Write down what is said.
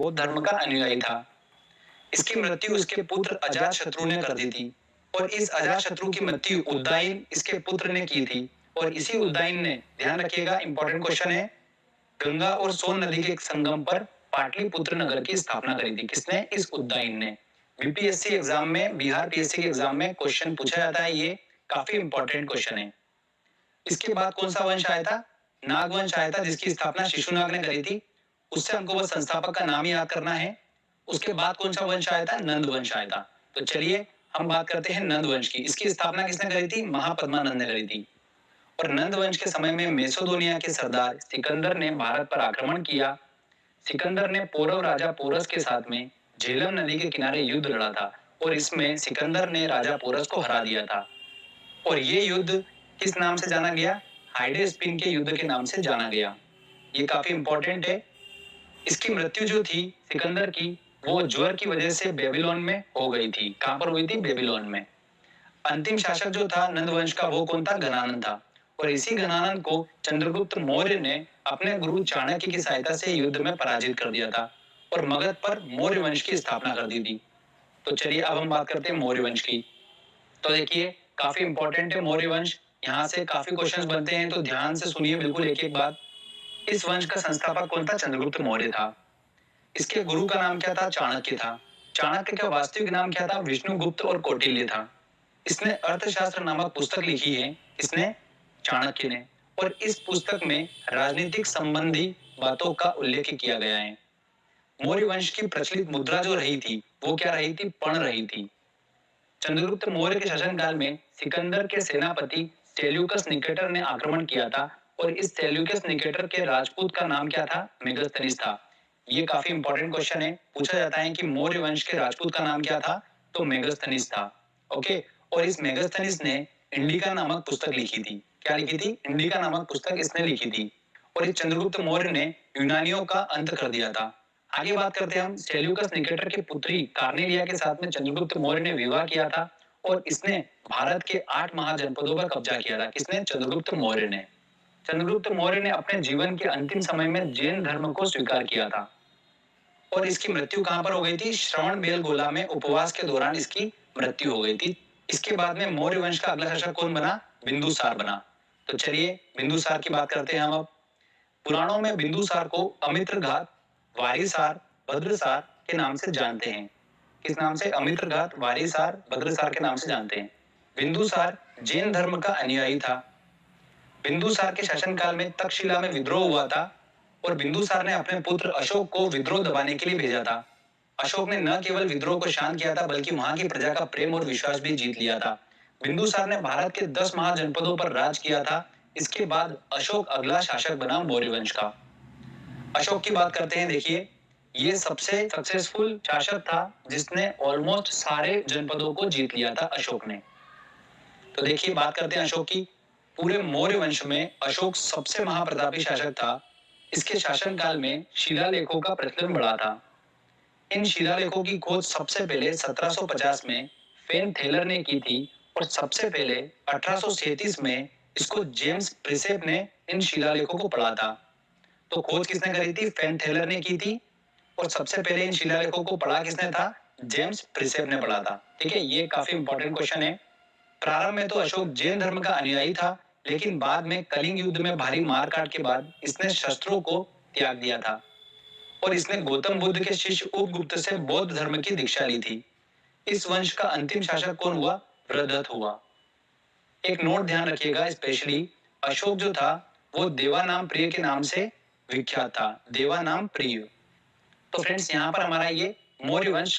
बौद्ध धर्म का अनुयायी था। इसकी मृत्यु इसके पुत्र अजातशत्रु ने कर दी थी और इस अजातशत्रु की मृत्यु उदयन इसके पुत्र ने की थी और इसी उदयन ने, ध्यान रखिएगा इंपॉर्टेंट क्वेश्चन है, गंगा और सोन नदी के संगम पर पाटलिपुत्र नगर की स्थापना करी थी। किसने? इस उदयन ने। बीपीएससी एग्जाम में, बिहार पीएससी के एग्जाम में क्वेश्चन पूछा जाता है, ये काफी इंपॉर्टेंट क्वेश्चन है। इसके बाद कौन सा वंश आया था? नागवंश आया था, जिसकी स्थापना शिशुनाग ने करी थी। उससे हमको बस संस्थापक का नाम याद करना है। उसके बाद कौन सा वंश आया था? नंद वंश आया था। तो चलिए हम बात करते हैं नंद वंश की। इसकी स्थापना किसने करी थी? महापद्मानंद ने करी थी। और नंद वंश के समय में मेसोदोनिया के सरदार सिकंदर ने भारत पर आक्रमण किया। सिकंदर ने पौरव राजा पोरस के साथ में झेलम नदी के किनारे युद्ध लड़ा था और इसमें सिकंदर ने राजा पोरस को हरा दिया था। और ये युद्ध किस नाम से जाना गया? हाइडेस्पिन के युद्ध के नाम से जाना गया। ये काफी इंपॉर्टेंट है। इसकी मृत्यु जो थी सिकंदर की, वो ज्वर की वजह से बेबीलोन में हो गई थी। कहां पर हुई थी? बेबीलोन में। अंतिम शासक जो था नंद वंश का, वो कौन था? घनानंद था। और इसी घनानंद को चंद्रगुप्त मौर्य ने अपने गुरु चाणक्य की सहायता से युद्ध में पराजित कर दिया था और मगध पर मौर्य वंश की स्थापना कर दी थी। तो चलिए अब हम बात करते हैं मौर्य वंश की। तो देखिए काफी इंपॉर्टेंट है मौर्य वंश, यहाँ से काफी क्वेश्चंस बनते हैं, तो ध्यान से सुनिए बिल्कुल एक एक बात। इस वंश का संस्थापक कौन था? चंद्रगुप्त मौर्य था। इसके गुरु का नाम क्या था? चाणक्य था। चाणक्य का वास्तविक नाम क्या था? विष्णुगुप्त और कौटिल्य था। इसने अर्थशास्त्र नामक पुस्तक लिखी है। किसने? चाणक्य ने। और इस पुस्तक में राजनीतिक संबंधी बातों का उल्लेख किया गया है। मौर्य वंश की प्रचलित मुद्रा जो रही थी, वो क्या रही थी? पण रही थी। चंद्रगुप्त मौर्य के शासनकाल में सिकंदर के सेनापति सेल्यूकस निकेटर ने आक्रमण किया था और इस सेल्यूकस निकेटर के राजपूत का नाम क्या था? मेगस्थनीस था। ये काफी इंपॉर्टेंट क्वेश्चन है, पूछा जाता है कि मौर्य वंश के राजपूत का नाम क्या था? तो मेगस्थनीस था। ओके। और इस मेगस्थनीस ने इंडिका नामक पुस्तक लिखी थी। क्या लिखी थी? इंडिका नामक पुस्तक इसने लिखी थी। और इस चंद्रगुप्त मौर्य ने यूनानियों का अंत कर दिया था। आगे बात करते हैं हम। सेल्यूकस निकेटर की पुत्री कार्नेलिया के साथ में चंद्रगुप्त मौर्य ने विवाह किया था और इसने भारत के 8 महाजनपदों पर कब्जा किया था। किसने? चंद्रगुप्त मौर्य ने। चंद्रगुप्त मौर्य ने अपने जीवन के अंतिम समय में जैन धर्म को स्वीकार किया था और इसकी मृत्यु कहां पर हो गई थी? श्रवण बेलगोला में उपवास के दौरान इसकी मृत्यु हो गई थी। इसके बाद में मौर्य वंश का अगला शासक कौन बना? बिंदुसार बना। तो चलिए बिंदुसार की बात करते हैं हम अब। पुराणों में बिंदुसार को अमित्रघात, वारिसार, भद्रसार के नाम से जानते हैं। किस नाम से? अमित्रघात, वारिसार, भद्रसार के नाम से जानते हैं। बिंदुसार जैन धर्म का अनुयायी था। बिंदुसार के शासनकाल में तक्षशिला में विद्रोह हुआ था और बिंदुसार ने अपने पुत्र अशोक को विद्रोह दबाने के लिए भेजा था। अशोक ने न केवल विद्रोह को शांत किया था बल्कि वहां की प्रजा का प्रेम और विश्वास भी जीत लिया था। बिंदुसार ने भारत के 10 महाजनपदों पर राज किया था। इसके बाद अशोक अगला शासक बना मौर्य वंश का। अशोक की बात करते हैं। देखिए ये सबसे सक्सेसफुल शासक था जिसने ऑलमोस्ट सारे जनपदों को जीत लिया था अशोक ने। तो देखिए बात करते हैं अशोक की। पूरे मौर्य वंश में अशोक सबसे महाप्रतापी शासक था। इसके शासनकाल में शिलालेखों का प्रचलन बढ़ा था। इन शिलालेखों की खोज सबसे पहले 1750 में फेन थेलर ने की थी और सबसे पहले 1837 में इसको जेम्स प्रिसेप ने इन शिलालेखों को पढ़ा था। तो खोज किसने करी थी? फेन थेलर ने की थी और सबसे पहले इन शिलालेखों को पढ़ा किसने था? जेम्स प्रिसेप ने पढ़ा था। ठीक है, ये काफी इंपॉर्टेंट क्वेश्चन है। प्रारंभ में तो अशोक जैन धर्म का अनुयायी था, लेकिन बाद में कलिंग युद्ध में भारी मारकाट के बाद इसने शस्त्रों को त्याग दिया था और इसने गौतम बुद्ध के शिष्य उपगुप्त से बौद्ध धर्म की दीक्षा ली थी। इस वंश का अंतिम शासक कौन हुआ? वृद्धत हुआ। एक नोट ध्यान रखिएगा, स्पेशली अशोक जो था वो देवानाम प्रिय के नाम से विख्यात था। देवानाम प्रिय। तो फ्रेंड्स यहाँ पर हमारा ये मौर्य वंश